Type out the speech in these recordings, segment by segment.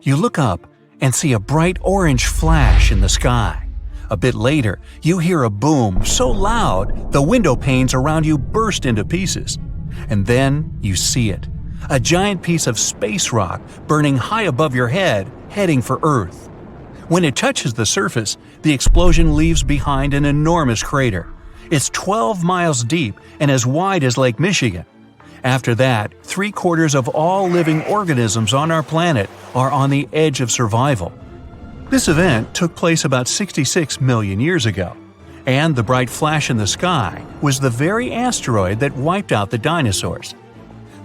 You look up and see a bright orange flash in the sky. A bit later, you hear a boom so loud the window panes around you burst into pieces. And then you see it. A giant piece of space rock burning high above your head, heading for Earth. When it touches the surface, the explosion leaves behind an enormous crater. It's 12 miles deep and as wide as Lake Michigan. After that, 3/4 of all living organisms on our planet are on the edge of survival. This event took place about 66 million years ago, and the bright flash in the sky was the very asteroid that wiped out the dinosaurs.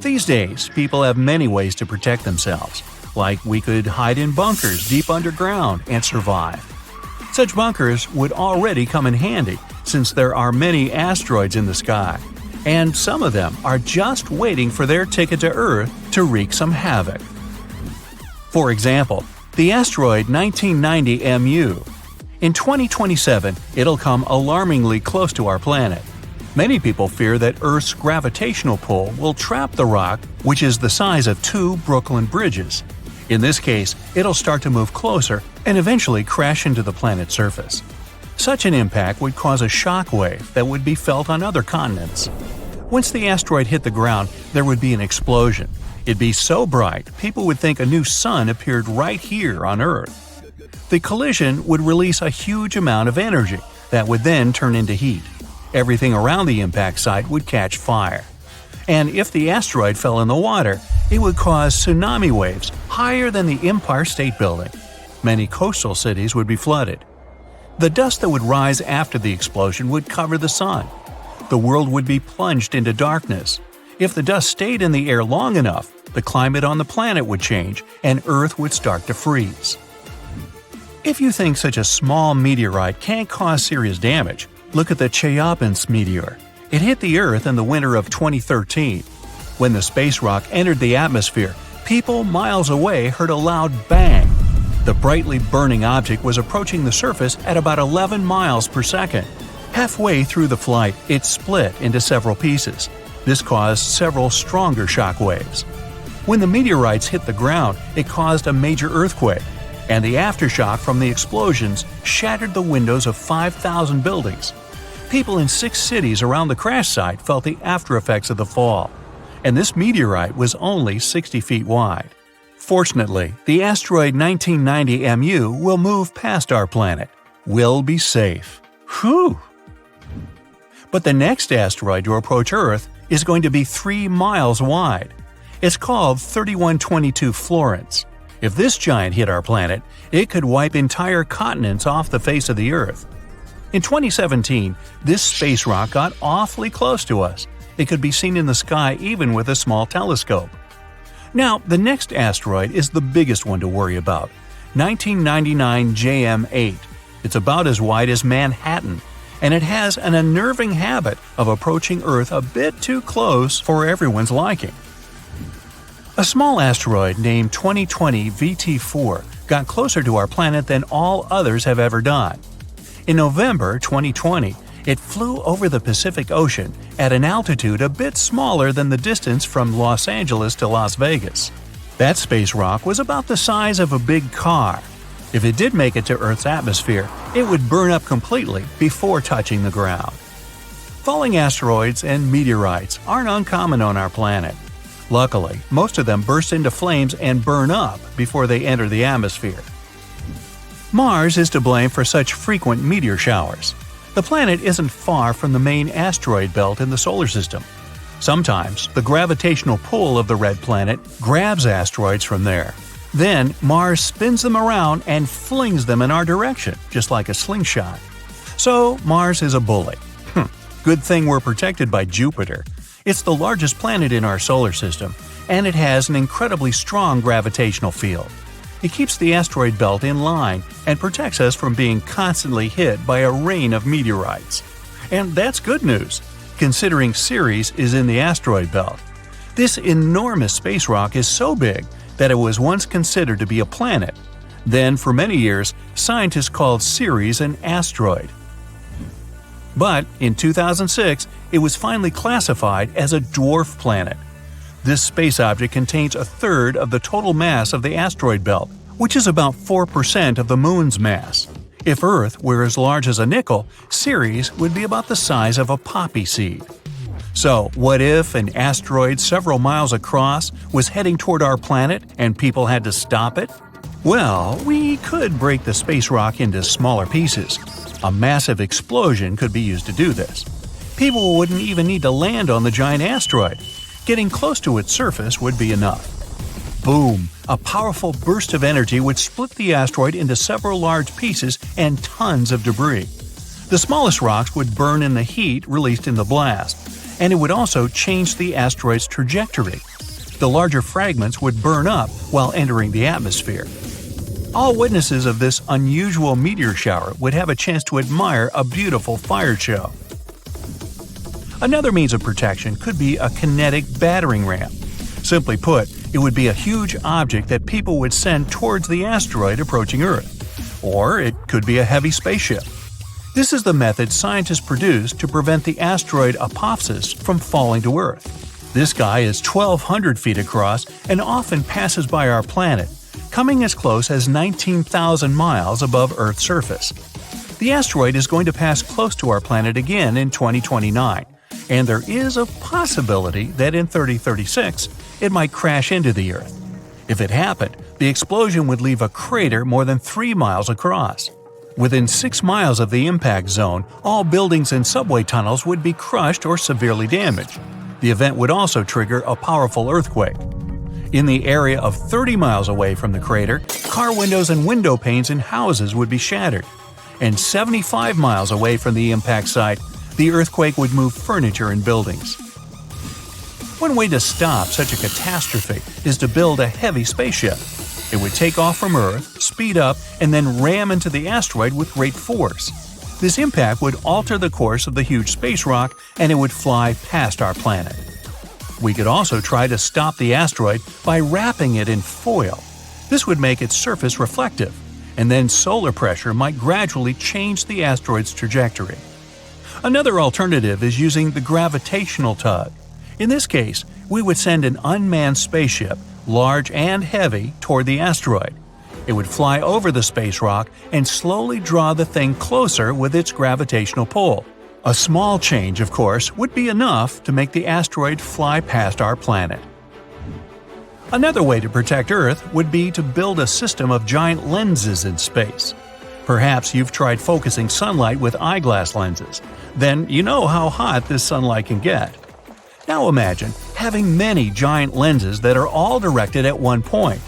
These days, people have many ways to protect themselves, like we could hide in bunkers deep underground and survive. Such bunkers would already come in handy since there are many asteroids in the sky, and some of them are just waiting for their ticket to Earth to wreak some havoc. For example, the asteroid 1990 MU. In 2027, it'll come alarmingly close to our planet. Many people fear that Earth's gravitational pull will trap the rock, which is the size of 2 Brooklyn bridges. In this case, it'll start to move closer and eventually crash into the planet's surface. Such an impact would cause a shock wave that would be felt on other continents. Once the asteroid hit the ground, there would be an explosion. It'd be so bright, people would think a new sun appeared right here on Earth. The collision would release a huge amount of energy that would then turn into heat. Everything around the impact site would catch fire. And if the asteroid fell in the water, it would cause tsunami waves higher than the Empire State Building. Many coastal cities would be flooded. The dust that would rise after the explosion would cover the sun. The world would be plunged into darkness. If the dust stayed in the air long enough, the climate on the planet would change and Earth would start to freeze. If you think such a small meteorite can't cause serious damage, look at the Chelyabinsk meteor. It hit the Earth in the winter of 2013. When the space rock entered the atmosphere, people miles away heard a loud bang. The brightly burning object was approaching the surface at about 11 miles per second. Halfway through the flight, it split into several pieces. This caused several stronger shock waves. When the meteorites hit the ground, it caused a major earthquake, and the aftershock from the explosions shattered the windows of 5,000 buildings. People in 6 cities around the crash site felt the aftereffects of the fall, and this meteorite was only 60 feet wide. Fortunately, the asteroid 1990 MU will move past our planet. We'll be safe. Whew! But the next asteroid to approach Earth is going to be 3 miles wide. It's called 3122 Florence. If this giant hit our planet, it could wipe entire continents off the face of the Earth. In 2017, this space rock got awfully close to us. It could be seen in the sky even with a small telescope. Now, the next asteroid is the biggest one to worry about, 1999 JM8. It's about as wide as Manhattan, and it has an unnerving habit of approaching Earth a bit too close for everyone's liking. A small asteroid named 2020 VT4 got closer to our planet than all others have ever done. In November 2020, it flew over the Pacific Ocean at an altitude a bit smaller than the distance from Los Angeles to Las Vegas. That space rock was about the size of a big car. If it did make it to Earth's atmosphere, it would burn up completely before touching the ground. Falling asteroids and meteorites aren't uncommon on our planet. Luckily, most of them burst into flames and burn up before they enter the atmosphere. Mars is to blame for such frequent meteor showers. The planet isn't far from the main asteroid belt in the solar system. Sometimes, the gravitational pull of the red planet grabs asteroids from there. Then, Mars spins them around and flings them in our direction, just like a slingshot. So, Mars is a bully. Good thing we're protected by Jupiter. It's the largest planet in our solar system, and it has an incredibly strong gravitational field. It keeps the asteroid belt in line and protects us from being constantly hit by a rain of meteorites. And that's good news, considering Ceres is in the asteroid belt. This enormous space rock is so big that it was once considered to be a planet. Then, for many years, scientists called Ceres an asteroid. But in 2006, it was finally classified as a dwarf planet. This space object contains a third of the total mass of the asteroid belt, which is about 4% of the Moon's mass. If Earth were as large as a nickel, Ceres would be about the size of a poppy seed. So, what if an asteroid several miles across was heading toward our planet and people had to stop it? Well, we could break the space rock into smaller pieces. A massive explosion could be used to do this. People wouldn't even need to land on the giant asteroid. Getting close to its surface would be enough. Boom! A powerful burst of energy would split the asteroid into several large pieces and tons of debris. The smallest rocks would burn in the heat released in the blast, and it would also change the asteroid's trajectory. The larger fragments would burn up while entering the atmosphere. All witnesses of this unusual meteor shower would have a chance to admire a beautiful fire show. Another means of protection could be a kinetic battering ram. Simply put, it would be a huge object that people would send towards the asteroid approaching Earth. Or it could be a heavy spaceship. This is the method scientists produced to prevent the asteroid Apophis from falling to Earth. This guy is 1,200 feet across and often passes by our planet, coming as close as 19,000 miles above Earth's surface. The asteroid is going to pass close to our planet again in 2029, and there is a possibility that in 3036 it might crash into the Earth. If it happened, the explosion would leave a crater more than 3 miles across. Within 6 miles of the impact zone, all buildings and subway tunnels would be crushed or severely damaged. The event would also trigger a powerful earthquake. In the area of 30 miles away from the crater, car windows and window panes in houses would be shattered. And 75 miles away from the impact site, the earthquake would move furniture and buildings. One way to stop such a catastrophe is to build a heavy spaceship. It would take off from Earth, speed up, and then ram into the asteroid with great force. This impact would alter the course of the huge space rock, and it would fly past our planet. We could also try to stop the asteroid by wrapping it in foil. This would make its surface reflective, and then solar pressure might gradually change the asteroid's trajectory. Another alternative is using the gravitational tug. In this case, we would send an unmanned spaceship, large and heavy, toward the asteroid. It would fly over the space rock and slowly draw the thing closer with its gravitational pull. A small change, of course, would be enough to make the asteroid fly past our planet. Another way to protect Earth would be to build a system of giant lenses in space. Perhaps you've tried focusing sunlight with eyeglass lenses. Then you know how hot this sunlight can get. Now imagine having many giant lenses that are all directed at one point.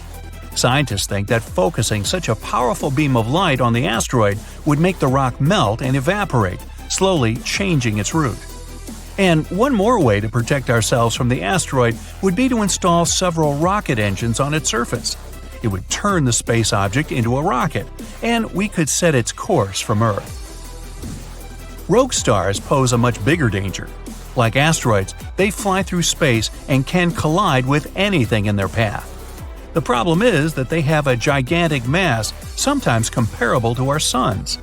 Scientists think that focusing such a powerful beam of light on the asteroid would make the rock melt and evaporate, slowly changing its route. And one more way to protect ourselves from the asteroid would be to install several rocket engines on its surface. It would turn the space object into a rocket, and we could set its course from Earth. Rogue stars pose a much bigger danger. Like asteroids, they fly through space and can collide with anything in their path. The problem is that they have a gigantic mass, sometimes comparable to our Sun's.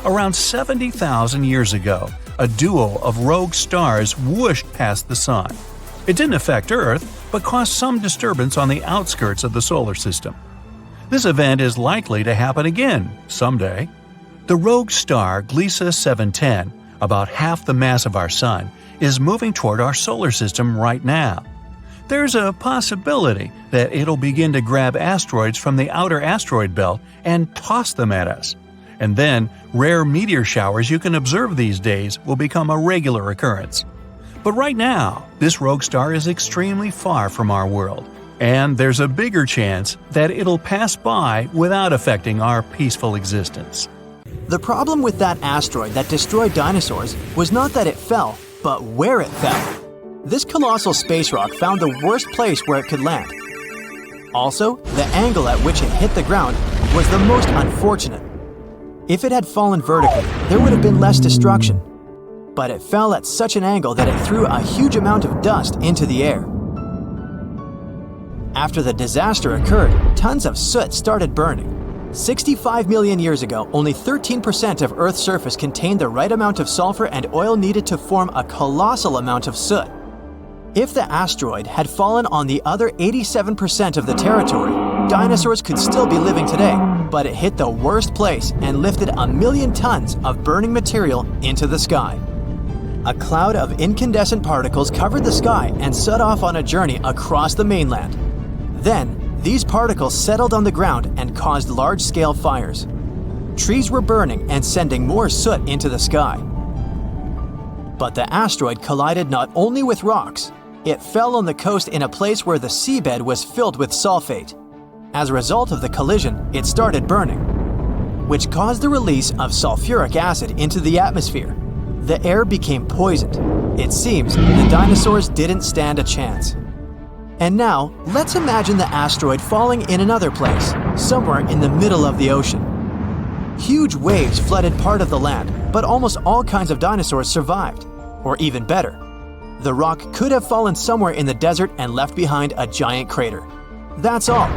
Around 70,000 years ago, a duo of rogue stars whooshed past the Sun. It didn't affect Earth, but caused some disturbance on the outskirts of the solar system. This event is likely to happen again, someday. The rogue star Gliese 710, about half the mass of our Sun, is moving toward our solar system right now. There's a possibility that it'll begin to grab asteroids from the outer asteroid belt and toss them at us. And then, rare meteor showers you can observe these days will become a regular occurrence. But right now, this rogue star is extremely far from our world, and there's a bigger chance that it'll pass by without affecting our peaceful existence. The problem with that asteroid that destroyed dinosaurs was not that it fell, but where it fell. This colossal space rock found the worst place where it could land. Also, the angle at which it hit the ground was the most unfortunate. If it had fallen vertically, there would have been less destruction. But it fell at such an angle that it threw a huge amount of dust into the air. After the disaster occurred, tons of soot started burning. 65 million years ago, only 13% of Earth's surface contained the right amount of sulfur and oil needed to form a colossal amount of soot. If the asteroid had fallen on the other 87% of the territory, dinosaurs could still be living today, but it hit the worst place and lifted 1,000,000 tons of burning material into the sky. A cloud of incandescent particles covered the sky and set off on a journey across the mainland. Then, these particles settled on the ground and caused large-scale fires. Trees were burning and sending more soot into the sky. But the asteroid collided not only with rocks, it fell on the coast in a place where the seabed was filled with sulfate. As a result of the collision, it started burning, which caused the release of sulfuric acid into the atmosphere. The air became poisoned. It seems the dinosaurs didn't stand a chance. And now, let's imagine the asteroid falling in another place, somewhere in the middle of the ocean. Huge waves flooded part of the land, but almost all kinds of dinosaurs survived. Or even better, the rock could have fallen somewhere in the desert and left behind a giant crater. That's all.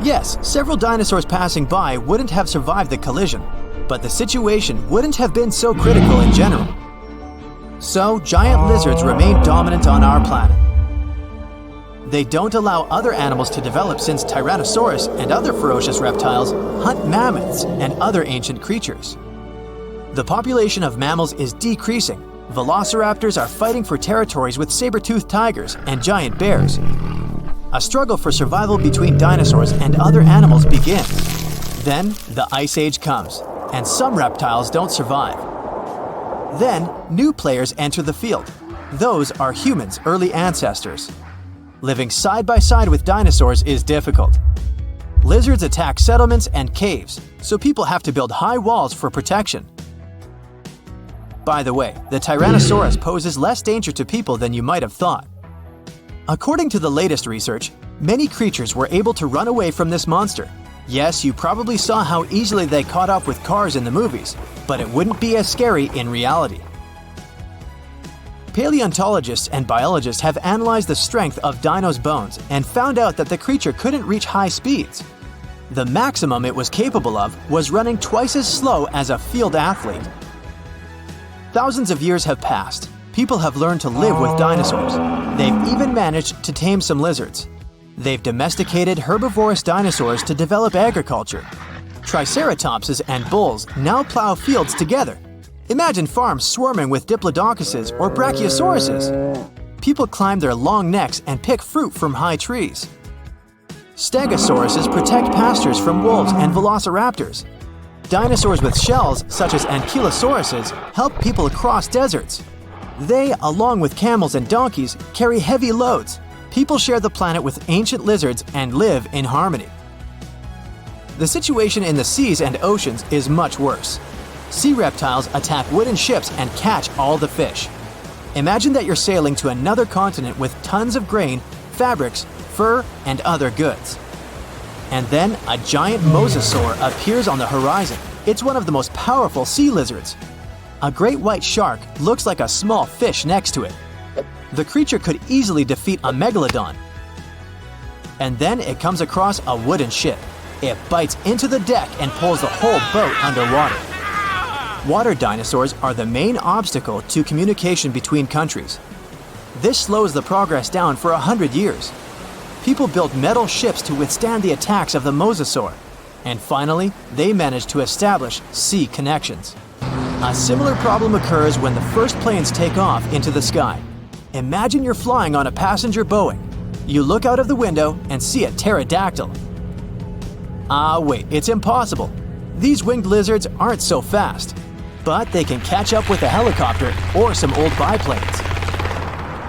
Yes, several dinosaurs passing by wouldn't have survived the collision, but the situation wouldn't have been so critical in general. So, giant lizards remain dominant on our planet. They don't allow other animals to develop since Tyrannosaurus and other ferocious reptiles hunt mammoths and other ancient creatures. The population of mammals is decreasing. Velociraptors are fighting for territories with saber-toothed tigers and giant bears. A struggle for survival between dinosaurs and other animals begins. Then, the Ice Age comes, and some reptiles don't survive. Then, new players enter the field. Those are humans' early ancestors. Living side by side with dinosaurs is difficult. Lizards attack settlements and caves, so people have to build high walls for protection. By the way, the Tyrannosaurus poses less danger to people than you might have thought. According to the latest research, many creatures were able to run away from this monster. Yes, you probably saw how easily they caught up with cars in the movies, but it wouldn't be as scary in reality. Paleontologists and biologists have analyzed the strength of dinos' bones and found out that the creature couldn't reach high speeds. The maximum it was capable of was running twice as slow as a field athlete. Thousands of years have passed. People have learned to live with dinosaurs. They've even managed to tame some lizards. They've domesticated herbivorous dinosaurs to develop agriculture. Triceratopses and bulls now plow fields together. Imagine farms swarming with diplodocus or brachiosauruses. People climb their long necks and pick fruit from high trees. Stegosauruses protect pastures from wolves and velociraptors. Dinosaurs with shells, such as ankylosauruses, help people cross deserts. They, along with camels and donkeys, carry heavy loads. People share the planet with ancient lizards and live in harmony. The situation in the seas and oceans is much worse. Sea reptiles attack wooden ships and catch all the fish. Imagine that you're sailing to another continent with tons of grain, fabrics, fur, and other goods. And then a giant mosasaur appears on the horizon. It's one of the most powerful sea lizards. A great white shark looks like a small fish next to it. The creature could easily defeat a megalodon. And then it comes across a wooden ship. It bites into the deck and pulls the whole boat underwater. Water dinosaurs are the main obstacle to communication between countries. This slows the progress down for 100 years. People built metal ships to withstand the attacks of the mosasaur. And finally, they managed to establish sea connections. A similar problem occurs when the first planes take off into the sky. Imagine you're flying on a passenger Boeing. You look out of the window and see a pterodactyl. Wait, it's impossible. These winged lizards aren't so fast, but they can catch up with a helicopter or some old biplanes.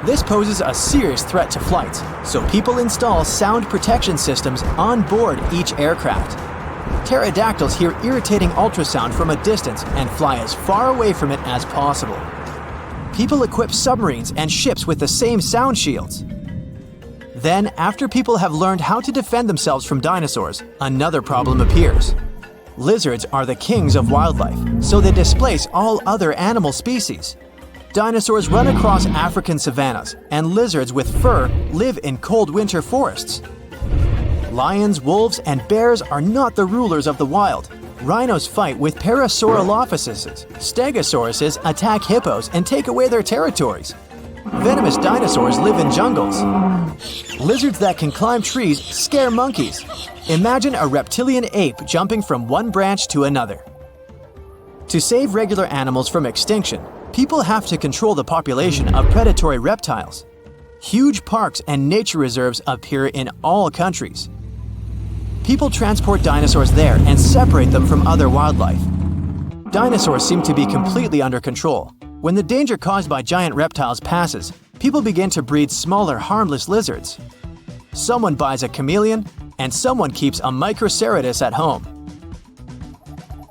This poses a serious threat to flights, so people install sound protection systems on board each aircraft. Pterodactyls hear irritating ultrasound from a distance and fly as far away from it as possible. People equip submarines and ships with the same sound shields. Then, after people have learned how to defend themselves from dinosaurs, another problem appears. Lizards are the kings of wildlife, so they displace all other animal species. Dinosaurs run across African savannas, and lizards with fur live in cold winter forests. Lions, wolves, and bears are not the rulers of the wild. Rhinos fight with Parasaurolophuses. Stegosauruses attack hippos and take away their territories. Venomous dinosaurs live in jungles. Lizards that can climb trees scare monkeys. Imagine a reptilian ape jumping from one branch to another. To save regular animals from extinction, people have to control the population of predatory reptiles. Huge parks and nature reserves appear in all countries. People transport dinosaurs there and separate them from other wildlife. Dinosaurs seem to be completely under control. When the danger caused by giant reptiles passes, people begin to breed smaller, harmless lizards. Someone buys a chameleon, and someone keeps a Microceratus at home.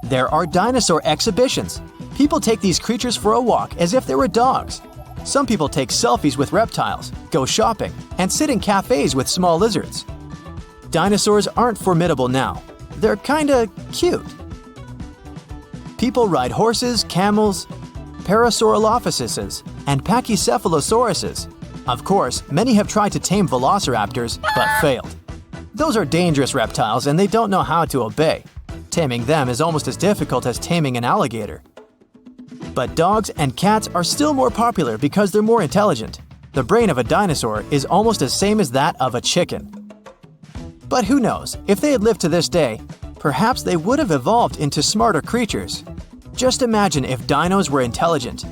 There are dinosaur exhibitions. People take these creatures for a walk as if they were dogs. Some people take selfies with reptiles, go shopping, and sit in cafes with small lizards. Dinosaurs aren't formidable now. They're kinda cute. People ride horses, camels, Parasaurolophuses, and Pachycephalosauruses. Of course, many have tried to tame velociraptors, but failed. Those are dangerous reptiles and they don't know how to obey. Taming them is almost as difficult as taming an alligator. But dogs and cats are still more popular because they're more intelligent. The brain of a dinosaur is almost the same as that of a chicken. But who knows, if they had lived to this day, perhaps they would have evolved into smarter creatures. Just imagine if dinos were intelligent.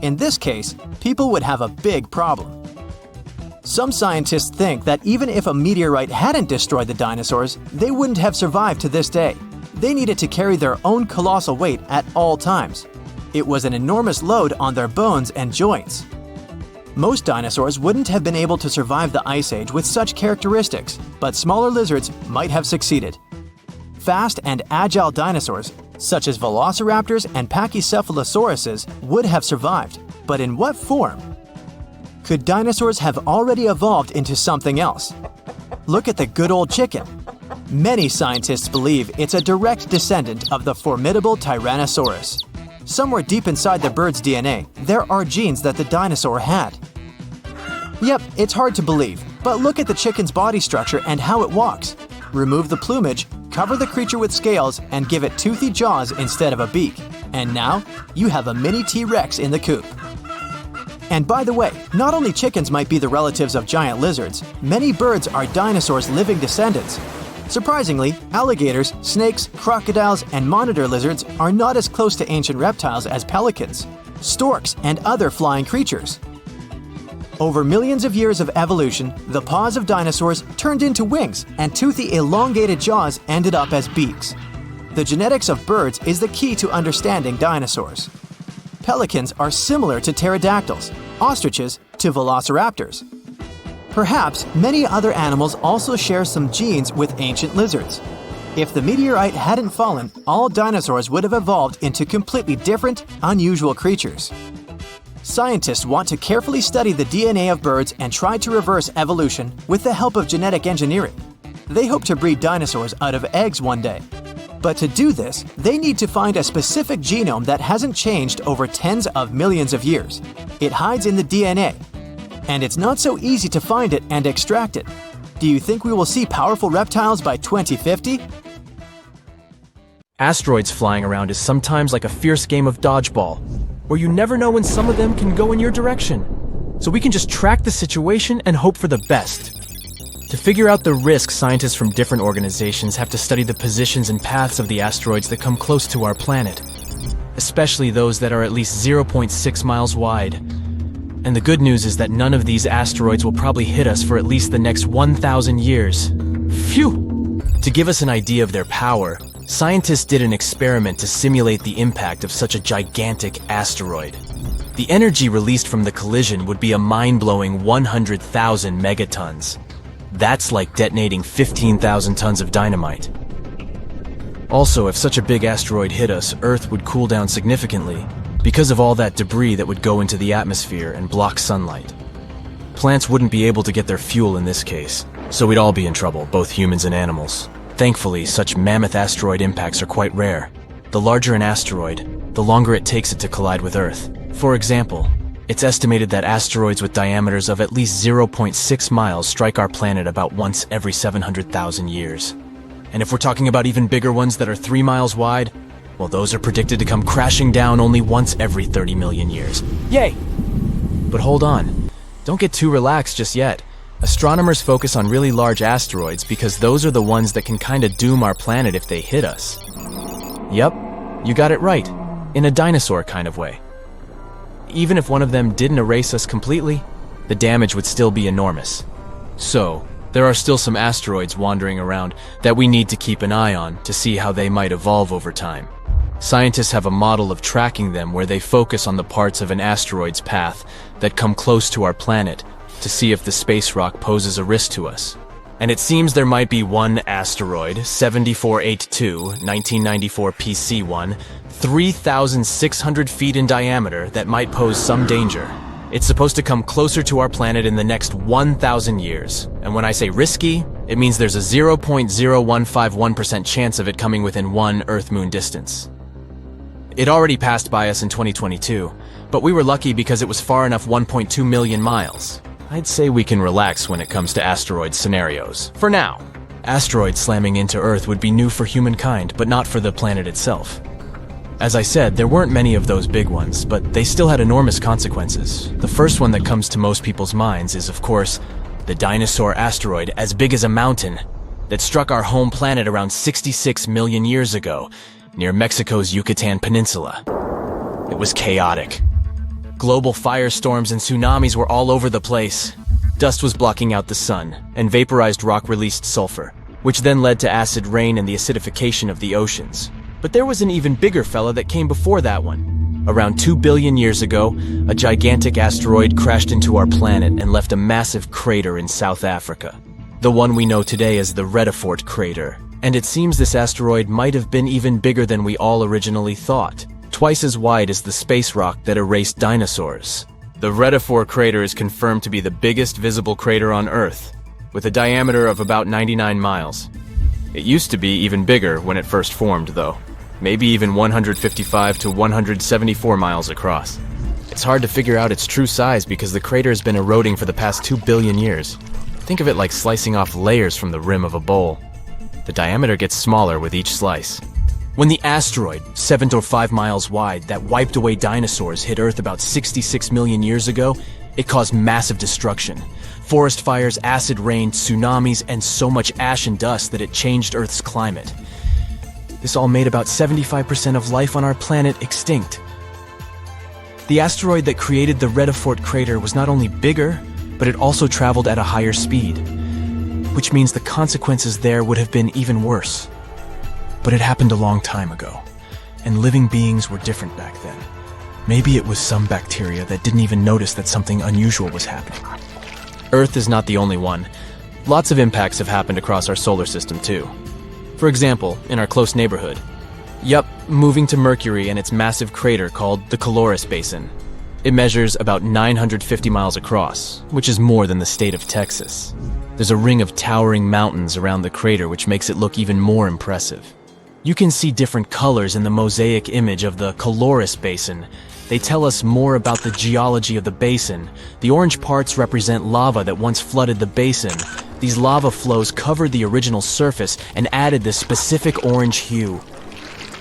In this case, people would have a big problem. Some scientists think that even if a meteorite hadn't destroyed the dinosaurs, they wouldn't have survived to this day. They needed to carry their own colossal weight at all times. It was an enormous load on their bones and joints. Most dinosaurs wouldn't have been able to survive the Ice Age with such characteristics, but smaller lizards might have succeeded. Fast and agile dinosaurs, such as velociraptors and Pachycephalosauruses, would have survived, but in what form? Could dinosaurs have already evolved into something else? Look at the good old chicken. Many scientists believe it's a direct descendant of the formidable Tyrannosaurus. Somewhere deep inside the bird's DNA, there are genes that the dinosaur had. Yep, it's hard to believe, but look at the chicken's body structure and how it walks. Remove the plumage, cover the creature with scales, and give it toothy jaws instead of a beak. And now, you have a mini T-Rex in the coop. And by the way, not only chickens might be the relatives of giant lizards, many birds are dinosaurs' living descendants. Surprisingly, alligators, snakes, crocodiles, and monitor lizards are not as close to ancient reptiles as pelicans, storks, and other flying creatures. Over millions of years of evolution, the paws of dinosaurs turned into wings, and toothy elongated jaws ended up as beaks. The genetics of birds is the key to understanding dinosaurs. Pelicans are similar to pterodactyls, ostriches to velociraptors. Perhaps many other animals also share some genes with ancient lizards. If the meteorite hadn't fallen, all dinosaurs would have evolved into completely different, unusual creatures. Scientists want to carefully study the DNA of birds and try to reverse evolution with the help of genetic engineering. They hope to breed dinosaurs out of eggs one day. But to do this, they need to find a specific genome that hasn't changed over tens of millions of years. It hides in the DNA. And it's not so easy to find it and extract it. Do you think we will see powerful reptiles by 2050? Asteroids flying around is sometimes like a fierce game of dodgeball, where you never know when some of them can go in your direction. So we can just track the situation and hope for the best. To figure out the risks, scientists from different organizations have to study the positions and paths of the asteroids that come close to our planet, especially those that are at least 0.6 miles wide. And the good news is that none of these asteroids will probably hit us for at least the next 1,000 years. Phew! To give us an idea of their power, scientists did an experiment to simulate the impact of such a gigantic asteroid. The energy released from the collision would be a mind-blowing 100,000 megatons. That's like detonating 15,000 tons of dynamite. Also, if such a big asteroid hit us, Earth would cool down significantly, because of all that debris that would go into the atmosphere and block sunlight. Plants wouldn't be able to get their fuel in this case, so we'd all be in trouble, both humans and animals. Thankfully, such mammoth asteroid impacts are quite rare. The larger an asteroid, the longer it takes it to collide with Earth. For example, it's estimated that asteroids with diameters of at least 0.6 miles strike our planet about once every 700,000 years. And if we're talking about even bigger ones that are 3 miles wide, well, those are predicted to come crashing down only once every 30 million years. Yay! But hold on. Don't get too relaxed just yet. Astronomers focus on really large asteroids because those are the ones that can kinda doom our planet if they hit us. Yep, you got it right, in a dinosaur kind of way. Even if one of them didn't erase us completely, the damage would still be enormous. So, there are still some asteroids wandering around that we need to keep an eye on to see how they might evolve over time. Scientists have a model of tracking them where they focus on the parts of an asteroid's path that come close to our planet to see if the space rock poses a risk to us. And it seems there might be one asteroid, 7482, 1994 PC1, 3,600 feet in diameter that might pose some danger. It's supposed to come closer to our planet in the next 1,000 years. And when I say risky, it means there's a 0.0151% chance of it coming within one Earth-Moon distance. It already passed by us in 2022, but we were lucky because it was far enough 1.2 million miles. I'd say we can relax when it comes to asteroid scenarios. For now. Asteroids slamming into Earth would be new for humankind, but not for the planet itself. As I said, there weren't many of those big ones, but they still had enormous consequences. The first one that comes to most people's minds is, of course, the dinosaur asteroid as big as a mountain that struck our home planet around 66 million years ago, near Mexico's Yucatan Peninsula. It was chaotic. Global firestorms and tsunamis were all over the place. Dust was blocking out the sun, and vaporized rock released sulfur, which then led to acid rain and the acidification of the oceans. But there was an even bigger fella that came before that one. Around 2 billion years ago, a gigantic asteroid crashed into our planet and left a massive crater in South Africa. The one we know today as the Redefort crater. And it seems this asteroid might have been even bigger than we all originally thought. Twice as wide as the space rock that erased dinosaurs. The Redefort crater is confirmed to be the biggest visible crater on Earth, with a diameter of about 99 miles. It used to be even bigger when it first formed, though. Maybe even 155 to 174 miles across. It's hard to figure out its true size because the crater has been eroding for the past 2 billion years. Think of it like slicing off layers from the rim of a bowl. The diameter gets smaller with each slice. When the asteroid, 7 or 5 miles wide, that wiped away dinosaurs hit Earth about 66 million years ago, it caused massive destruction. Forest fires, acid rain, tsunamis, and so much ash and dust that it changed Earth's climate. This all made about 75% of life on our planet extinct. The asteroid that created the Redefort crater was not only bigger, but it also traveled at a higher speed, which means the consequences there would have been even worse. But it happened a long time ago, and living beings were different back then. Maybe it was some bacteria that didn't even notice that something unusual was happening. Earth is not the only one. Lots of impacts have happened across our solar system too. For example, in our close neighborhood. Yup, moving to Mercury and its massive crater called the Caloris Basin. It measures about 950 miles across, which is more than the state of Texas. There's a ring of towering mountains around the crater which makes it look even more impressive. You can see different colors in the mosaic image of the Caloris Basin. They tell us more about the geology of the basin. The orange parts represent lava that once flooded the basin. These lava flows covered the original surface and added this specific orange hue.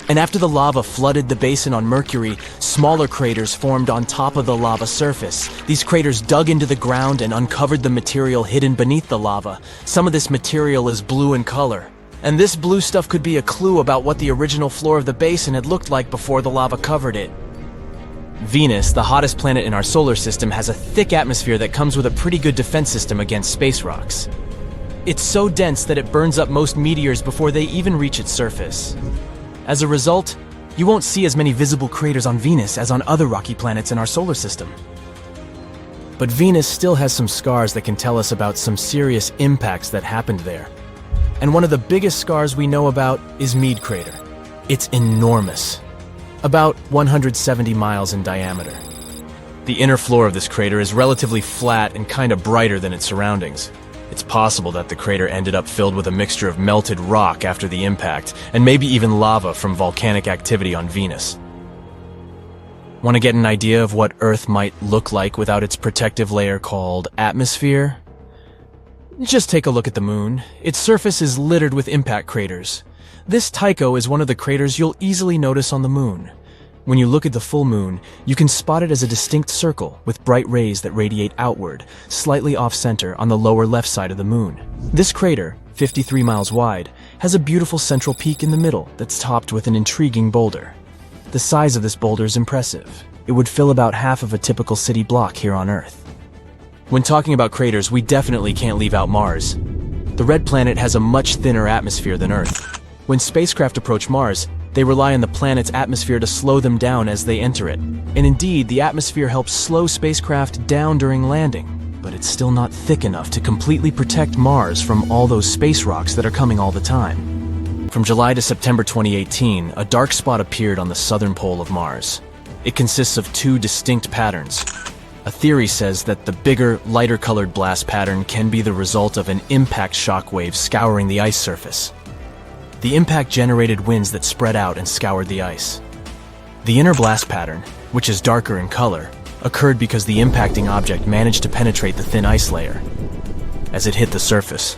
And after the lava flooded the basin on Mercury, smaller craters formed on top of the lava surface. These craters dug into the ground and uncovered the material hidden beneath the lava. Some of this material is blue in color. And this blue stuff could be a clue about what the original floor of the basin had looked like before the lava covered it. Venus, the hottest planet in our solar system, has a thick atmosphere that comes with a pretty good defense system against space rocks. It's so dense that it burns up most meteors before they even reach its surface. As a result, you won't see as many visible craters on Venus as on other rocky planets in our solar system. But Venus still has some scars that can tell us about some serious impacts that happened there. And one of the biggest scars we know about is Meade Crater. It's enormous, about 170 miles in diameter. The inner floor of this crater is relatively flat and kind of brighter than its surroundings. It's possible that the crater ended up filled with a mixture of melted rock after the impact, and maybe even lava from volcanic activity on Venus. Want to get an idea of what Earth might look like without its protective layer called atmosphere? Just take a look at the moon. Its surface is littered with impact craters. This Tycho is one of the craters you'll easily notice on the moon. When you look at the full moon, you can spot it as a distinct circle with bright rays that radiate outward, slightly off-center on the lower left side of the moon. This crater, 53 miles wide, has a beautiful central peak in the middle that's topped with an intriguing boulder. The size of this boulder is impressive. It would fill about half of a typical city block here on Earth. When talking about craters, we definitely can't leave out Mars. The red planet has a much thinner atmosphere than Earth. When spacecraft approach Mars, they rely on the planet's atmosphere to slow them down as they enter it. And indeed, the atmosphere helps slow spacecraft down during landing, but it's still not thick enough to completely protect Mars from all those space rocks that are coming all the time. From July to September 2018, a dark spot appeared on the southern pole of Mars. It consists of two distinct patterns. A theory says that the bigger, lighter-colored blast pattern can be the result of an impact shock wave scouring the ice surface. The impact generated winds that spread out and scoured the ice. The inner blast pattern, which is darker in color, occurred because the impacting object managed to penetrate the thin ice layer. As it hit the surface,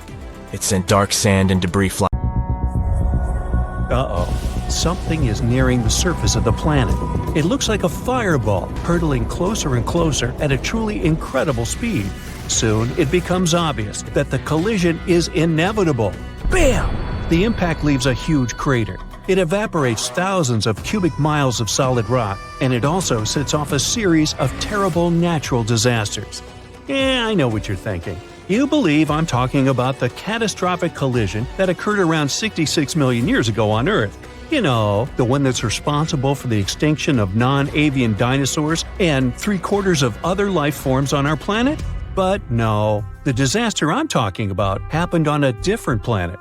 it sent dark sand and debris flying. Uh-oh. Something is nearing the surface of the planet. It looks like a fireball, hurtling closer and closer at a truly incredible speed. Soon, it becomes obvious that the collision is inevitable. Bam! The impact leaves a huge crater. It evaporates thousands of cubic miles of solid rock, and it also sets off a series of terrible natural disasters. Yeah, I know what you're thinking. You believe I'm talking about the catastrophic collision that occurred around 66 million years ago on Earth. You know, the one that's responsible for the extinction of non-avian dinosaurs and 3/4 of other life forms on our planet? But no, the disaster I'm talking about happened on a different planet.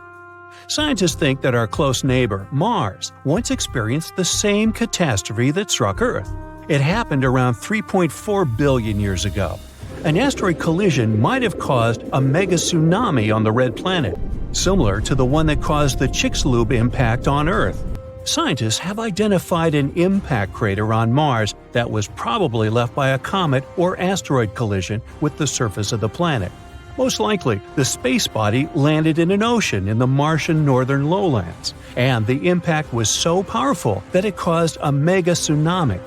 Scientists think that our close neighbor, Mars, once experienced the same catastrophe that struck Earth. It happened around 3.4 billion years ago. An asteroid collision might have caused a mega tsunami on the red planet, similar to the one that caused the Chicxulub impact on Earth. Scientists have identified an impact crater on Mars that was probably left by a comet or asteroid collision with the surface of the planet. Most likely, the space body landed in an ocean in the Martian northern lowlands, and the impact was so powerful that it caused a mega tsunami.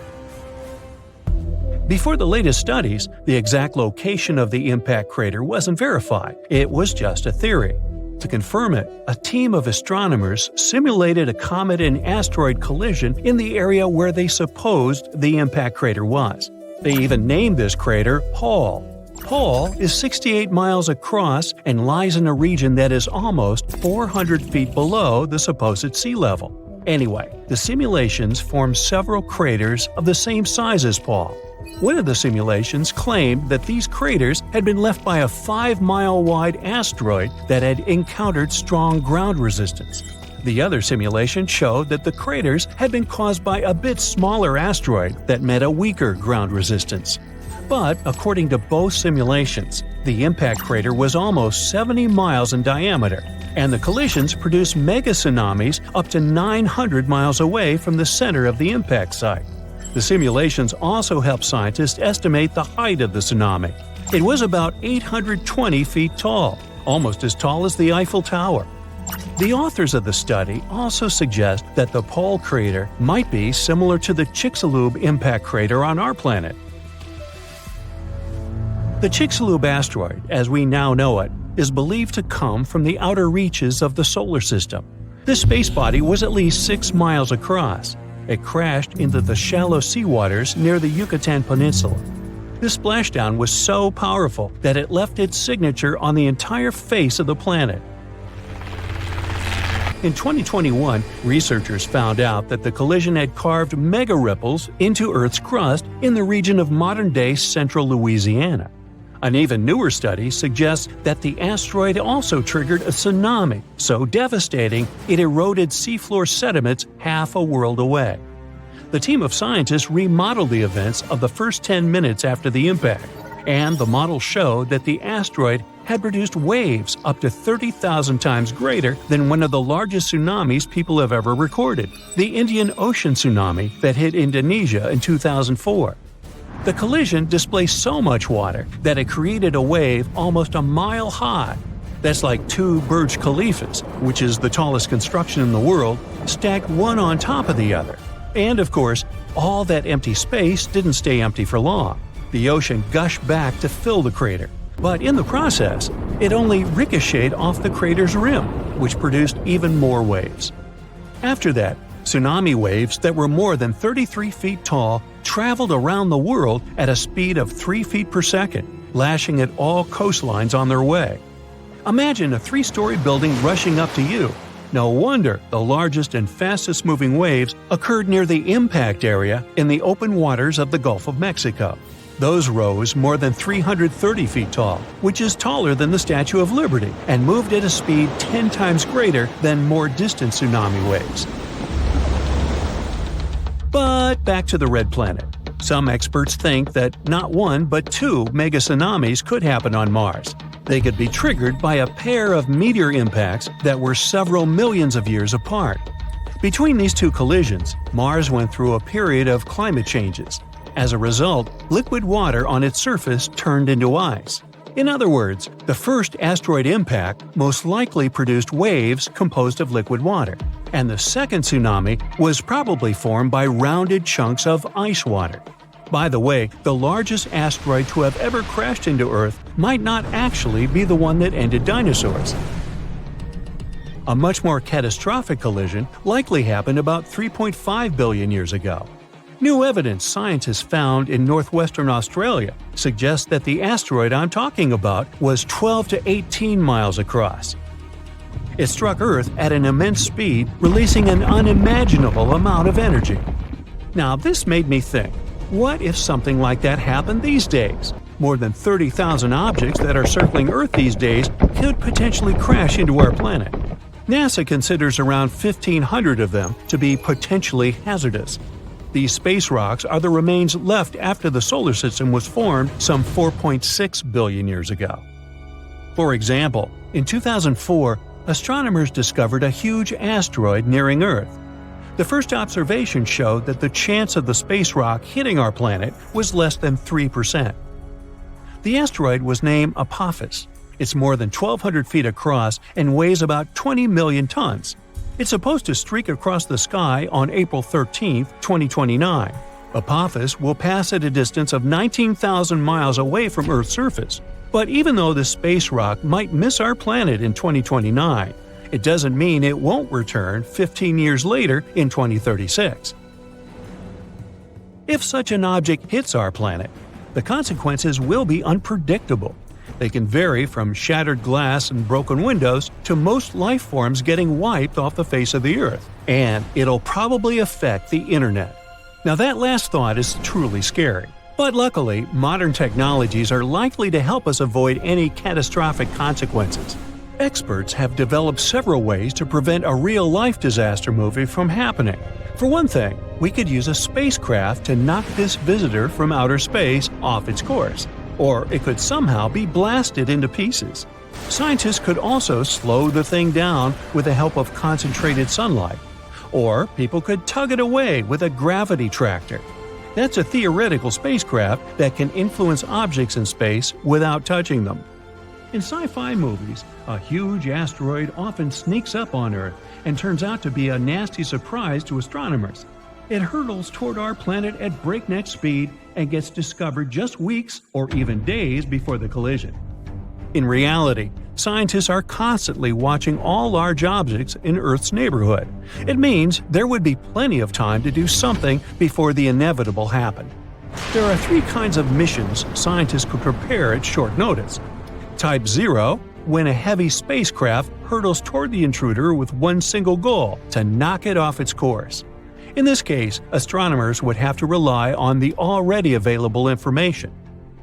Before the latest studies, the exact location of the impact crater wasn't verified. It was just a theory. To confirm it, a team of astronomers simulated a comet and asteroid collision in the area where they supposed the impact crater was. They even named this crater Hall. Hall is 68 miles across and lies in a region that is almost 400 feet below the supposed sea level. Anyway, the simulations formed several craters of the same size as Paul. One of the simulations claimed that these craters had been left by a 5-mile-wide asteroid that had encountered strong ground resistance. The other simulation showed that the craters had been caused by a bit smaller asteroid that met a weaker ground resistance. But, according to both simulations, the impact crater was almost 70 miles in diameter, and the collisions produced mega tsunamis up to 900 miles away from the center of the impact site. The simulations also helped scientists estimate the height of the tsunami. It was about 820 feet tall, almost as tall as the Eiffel Tower. The authors of the study also suggest that the Pole crater might be similar to the Chicxulub impact crater on our planet. The Chicxulub asteroid, as we now know it, is believed to come from the outer reaches of the solar system. This space body was at least 6 miles across. It crashed into the shallow seawaters near the Yucatan Peninsula. This splashdown was so powerful that it left its signature on the entire face of the planet. In 2021, researchers found out that the collision had carved mega ripples into Earth's crust in the region of modern-day central Louisiana. An even newer study suggests that the asteroid also triggered a tsunami so devastating it eroded seafloor sediments half a world away. The team of scientists remodeled the events of the first 10 minutes after the impact, and the model showed that the asteroid had produced waves up to 30,000 times greater than one of the largest tsunamis people have ever recorded, the Indian Ocean tsunami that hit Indonesia in 2004. The collision displaced so much water that it created a wave almost a mile high. That's like 2 Burj Khalifas, which is the tallest construction in the world, stacked one on top of the other. And of course, All that empty space didn't stay empty for long. The ocean gushed back to fill the crater. But in the process, it only ricocheted off the crater's rim, which produced even more waves. After that, tsunami waves that were more than 33 feet tall traveled around the world at a speed of 3 feet per second, lashing at all coastlines on their way. Imagine a 3-story building rushing up to you. No wonder the largest and fastest moving waves occurred near the impact area in the open waters of the Gulf of Mexico. Those rose more than 330 feet tall, which is taller than the Statue of Liberty, and moved at a speed 10 times greater than more distant tsunami waves. But back to the Red Planet. Some experts think that not one but 2 mega tsunamis could happen on Mars. They could be triggered by a pair of meteor impacts that were several millions of years apart. Between these 2 collisions, Mars went through a period of climate changes. As a result, liquid water on its surface turned into ice. In other words, the first asteroid impact most likely produced waves composed of liquid water, and the second tsunami was probably formed by rounded chunks of ice water. By the way, the largest asteroid to have ever crashed into Earth might not actually be the one that ended dinosaurs. A much more catastrophic collision likely happened about 3.5 billion years ago. New evidence scientists found in northwestern Australia suggests that the asteroid I'm talking about was 12 to 18 miles across. It struck Earth at an immense speed, releasing an unimaginable amount of energy. Now, this made me think, what if something like that happened these days? More than 30,000 objects that are circling Earth these days could potentially crash into our planet. NASA considers around 1,500 of them to be potentially hazardous. These space rocks are the remains left after the solar system was formed some 4.6 billion years ago. For example, in 2004, astronomers discovered a huge asteroid nearing Earth. The first observation showed that the chance of the space rock hitting our planet was less than 3%. The asteroid was named Apophis. It's more than 1,200 feet across and weighs about 20 million tons. It's supposed to streak across the sky on April 13, 2029. Apophis will pass at a distance of 19,000 miles away from Earth's surface. But even though this space rock might miss our planet in 2029, it doesn't mean it won't return 15 years later in 2036. If such an object hits our planet, the consequences will be unpredictable. They can vary from shattered glass and broken windows to most life forms getting wiped off the face of the Earth. And it'll probably affect the internet. Now that last thought is truly scary. But luckily, modern technologies are likely to help us avoid any catastrophic consequences. Experts have developed several ways to prevent a real-life disaster movie from happening. For one thing, we could use a spacecraft to knock this visitor from outer space off its course. Or it could somehow be blasted into pieces. Scientists could also slow the thing down with the help of concentrated sunlight. Or people could tug it away with a gravity tractor. That's a theoretical spacecraft that can influence objects in space without touching them. In sci-fi movies, a huge asteroid often sneaks up on Earth and turns out to be a nasty surprise to astronomers. It hurtles toward our planet at breakneck speed and gets discovered just weeks or even days before the collision. In reality, scientists are constantly watching all large objects in Earth's neighborhood. It means there would be plenty of time to do something before the inevitable happened. There are 3 kinds of missions scientists could prepare at short notice. Type 0, when a heavy spacecraft hurtles toward the intruder with one single goal, to knock it off its course. In this case, astronomers would have to rely on the already available information.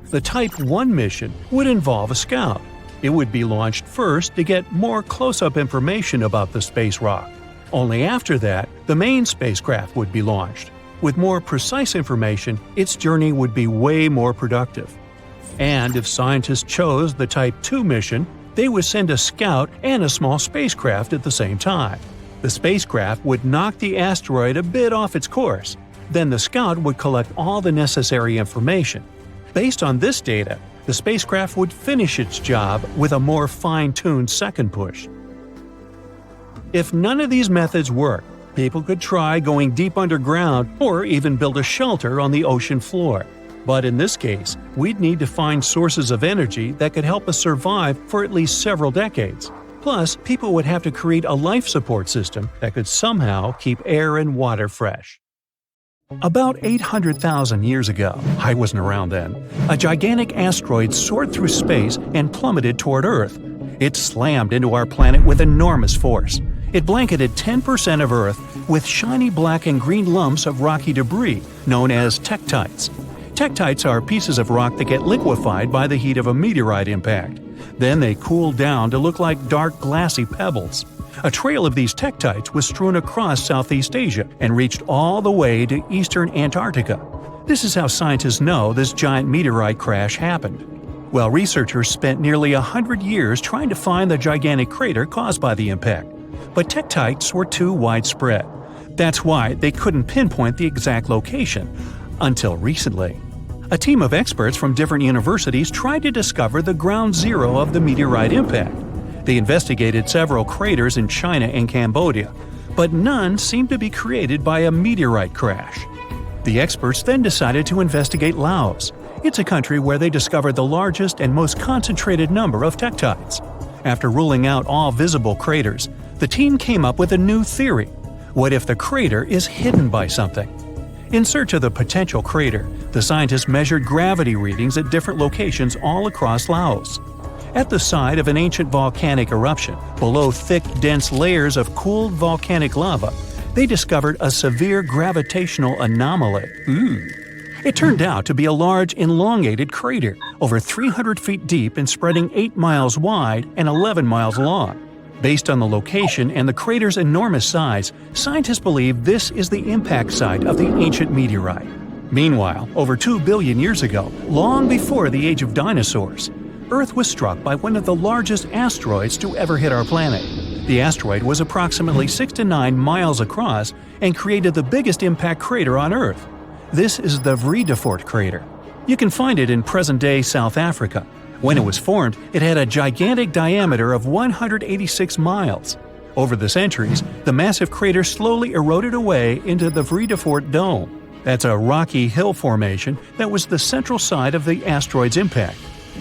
The Type 1 mission would involve a scout. It would be launched first to get more close-up information about the space rock. Only after that, the main spacecraft would be launched. With more precise information, its journey would be way more productive. And if scientists chose the Type 2 mission, they would send a scout and a small spacecraft at the same time. The spacecraft would knock the asteroid a bit off its course. Then the scout would collect all the necessary information. Based on this data, the spacecraft would finish its job with a more fine-tuned second push. If none of these methods work, People could try going deep underground or even build a shelter on the ocean floor. But in this case, we'd need to find sources of energy that could help us survive for at least several decades. Plus, people would have to create a life support system that could somehow keep air and water fresh. About 800,000 years ago, I wasn't around then, a gigantic asteroid soared through space and plummeted toward Earth. It slammed into our planet with enormous force. It blanketed 10% of Earth with shiny black and green lumps of rocky debris known as tektites. Tektites are pieces of rock that get liquefied by the heat of a meteorite impact. Then they cool down to look like dark, glassy pebbles. A trail of these tektites was strewn across Southeast Asia and reached all the way to eastern Antarctica. This is how scientists know this giant meteorite crash happened. Well, researchers spent nearly 100 years trying to find the gigantic crater caused by the impact. But tektites were too widespread. That's why they couldn't pinpoint the exact location until recently. A team of experts from different universities tried to discover the ground zero of the meteorite impact. They investigated several craters in China and Cambodia, but none seemed to be created by a meteorite crash. The experts then decided to investigate Laos. It's a country where they discovered the largest and most concentrated number of tektites. After ruling out all visible craters, the team came up with a new theory. What if the crater is hidden by something? In search of the potential crater, the scientists measured gravity readings at different locations all across Laos. At the site of an ancient volcanic eruption, below thick, dense layers of cooled volcanic lava, they discovered a severe gravitational anomaly. It turned out to be a large, elongated crater, over 300 feet deep and spreading 8 miles wide and 11 miles long. Based on the location and the crater's enormous size, scientists believe this is the impact site of the ancient meteorite. Meanwhile, over 2 billion years ago, long before the age of dinosaurs, Earth was struck by one of the largest asteroids to ever hit our planet. The asteroid was approximately 6 to 9 miles across and created the biggest impact crater on Earth. This is the Vredefort crater. You can find it in present-day South Africa. When it was formed, it had a gigantic diameter of 186 miles. Over the centuries, the massive crater slowly eroded away into the Vredefort Dome. That's a rocky hill formation that was the central site of the asteroid's impact.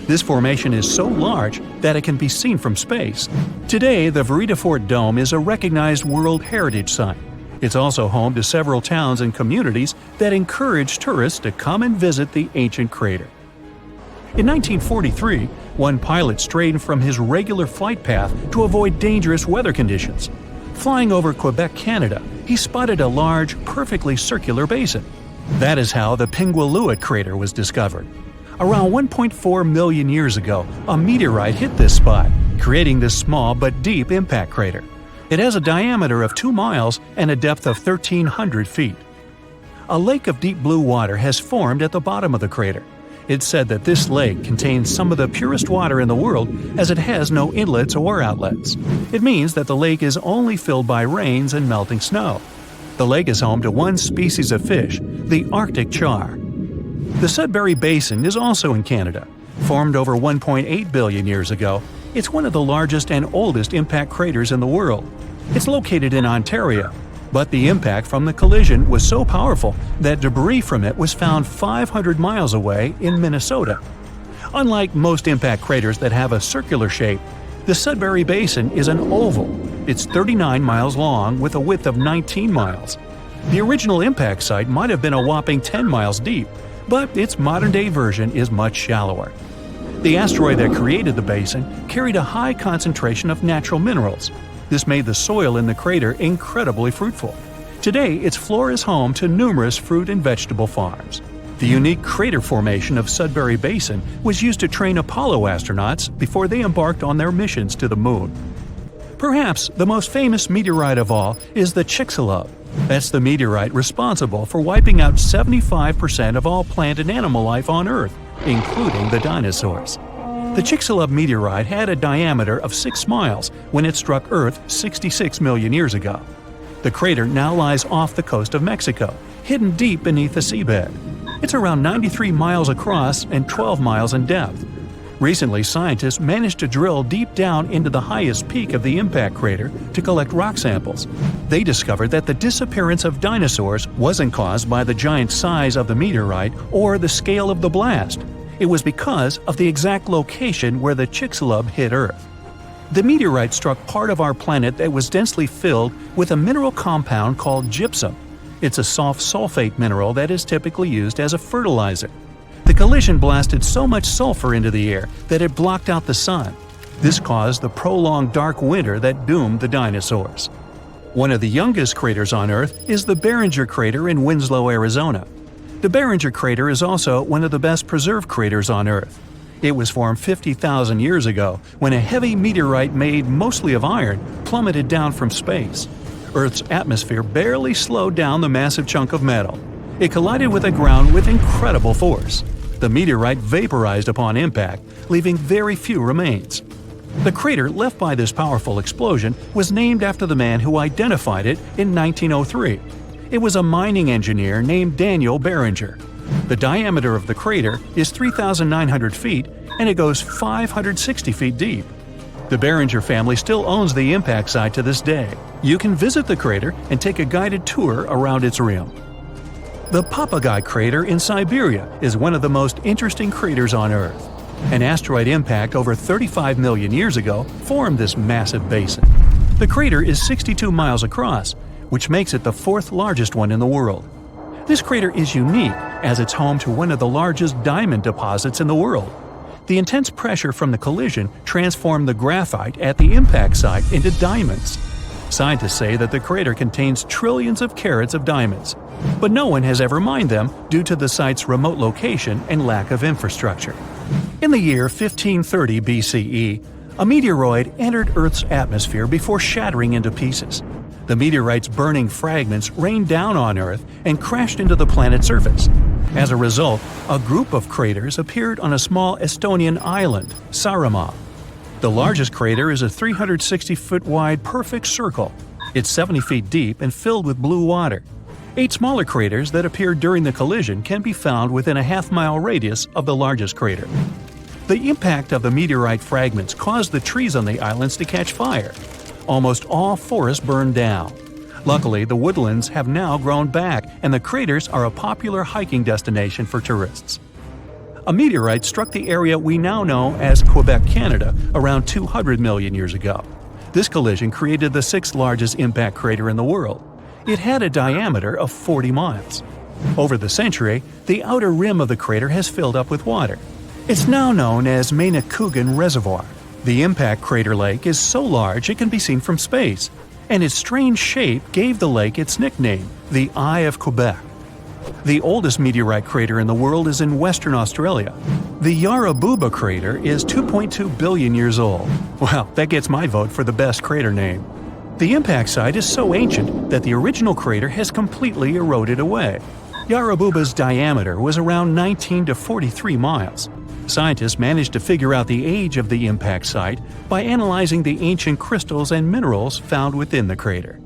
This formation is so large that it can be seen from space. Today, the Vredefort Dome is a recognized World Heritage Site. It's also home to several towns and communities that encourage tourists to come and visit the ancient crater. In 1943, one pilot strayed from his regular flight path to avoid dangerous weather conditions. Flying over Quebec, Canada, he spotted a large, perfectly circular basin. That is how the Pingualuit crater was discovered. Around 1.4 million years ago, a meteorite hit this spot, creating this small but deep impact crater. It has a diameter of 2 miles and a depth of 1,300 feet. A lake of deep blue water has formed at the bottom of the crater. It's said that this lake contains some of the purest water in the world as it has no inlets or outlets. It means that the lake is only filled by rains and melting snow. The lake is home to one species of fish, the Arctic char. The Sudbury Basin is also in Canada. Formed over 1.8 billion years ago, it's one of the largest and oldest impact craters in the world. It's located in Ontario, but the impact from the collision was so powerful that debris from it was found 500 miles away in Minnesota. Unlike most impact craters that have a circular shape, the Sudbury Basin is an oval. It's 39 miles long with a width of 19 miles. The original impact site might have been a whopping 10 miles deep, but its modern-day version is much shallower. The asteroid that created the basin carried a high concentration of natural minerals. This made the soil in the crater incredibly fruitful. Today, its floor is home to numerous fruit and vegetable farms. The unique crater formation of Sudbury Basin was used to train Apollo astronauts before they embarked on their missions to the Moon. Perhaps the most famous meteorite of all is the Chicxulub. That's the meteorite responsible for wiping out 75% of all plant and animal life on Earth, including the dinosaurs. The Chicxulub meteorite had a diameter of 6 miles when it struck Earth 66 million years ago. The crater now lies off the coast of Mexico, hidden deep beneath the seabed. It's around 93 miles across and 12 miles in depth. Recently, scientists managed to drill deep down into the highest peak of the impact crater to collect rock samples. They discovered that the disappearance of dinosaurs wasn't caused by the giant size of the meteorite or the scale of the blast. It was because of the exact location where the Chicxulub hit Earth. The meteorite struck part of our planet that was densely filled with a mineral compound called gypsum. It's a soft sulfate mineral that is typically used as a fertilizer. The collision blasted so much sulfur into the air that it blocked out the sun. This caused the prolonged dark winter that doomed the dinosaurs. One of the youngest craters on Earth is the Barringer crater in Winslow, Arizona. The Barringer crater is also one of the best preserved craters on Earth. It was formed 50,000 years ago when a heavy meteorite made mostly of iron plummeted down from space. Earth's atmosphere barely slowed down the massive chunk of metal. It collided with the ground with incredible force. The meteorite vaporized upon impact, leaving very few remains. The crater left by this powerful explosion was named after the man who identified it in 1903. It was a mining engineer named Daniel Barringer. The diameter of the crater is 3,900 feet and it goes 560 feet deep. The Barringer family still owns the impact site to this day. You can visit the crater and take a guided tour around its rim. The Papagai crater in Siberia is one of the most interesting craters on Earth. An asteroid impact over 35 million years ago formed this massive basin. The crater is 62 miles across, which makes it the fourth largest one in the world. This crater is unique as it's home to one of the largest diamond deposits in the world. The intense pressure from the collision transformed the graphite at the impact site into diamonds. Scientists say that the crater contains trillions of carats of diamonds, but no one has ever mined them due to the site's remote location and lack of infrastructure. In the year 1530 BCE, a meteoroid entered Earth's atmosphere before shattering into pieces. The meteorite's burning fragments rained down on Earth and crashed into the planet's surface. As a result, a group of craters appeared on a small Estonian island, Saaremaa. The largest crater is a 360-foot wide perfect circle. It's 70 feet deep and filled with blue water. 8 smaller craters that appeared during the collision can be found within a half-mile radius of the largest crater. The impact of the meteorite fragments caused the trees on the islands to catch fire. Almost all forests burned down. Luckily, the woodlands have now grown back and the craters are a popular hiking destination for tourists. A meteorite struck the area we now know as Quebec, Canada, around 200 million years ago. This collision created the 6th largest impact crater in the world. It had a diameter of 40 miles. Over the century, the outer rim of the crater has filled up with water. It's now known as Manicouagan Reservoir. The impact crater lake is so large it can be seen from space, and its strange shape gave the lake its nickname, the Eye of Quebec. The oldest meteorite crater in the world is in Western Australia. The Yarabuba crater is 2.2 billion years old. Well, that gets my vote for the best crater name. The impact site is so ancient that the original crater has completely eroded away. Yarabuba's diameter was around 19 to 43 miles. Scientists managed to figure out the age of the impact site by analyzing the ancient crystals and minerals found within the crater.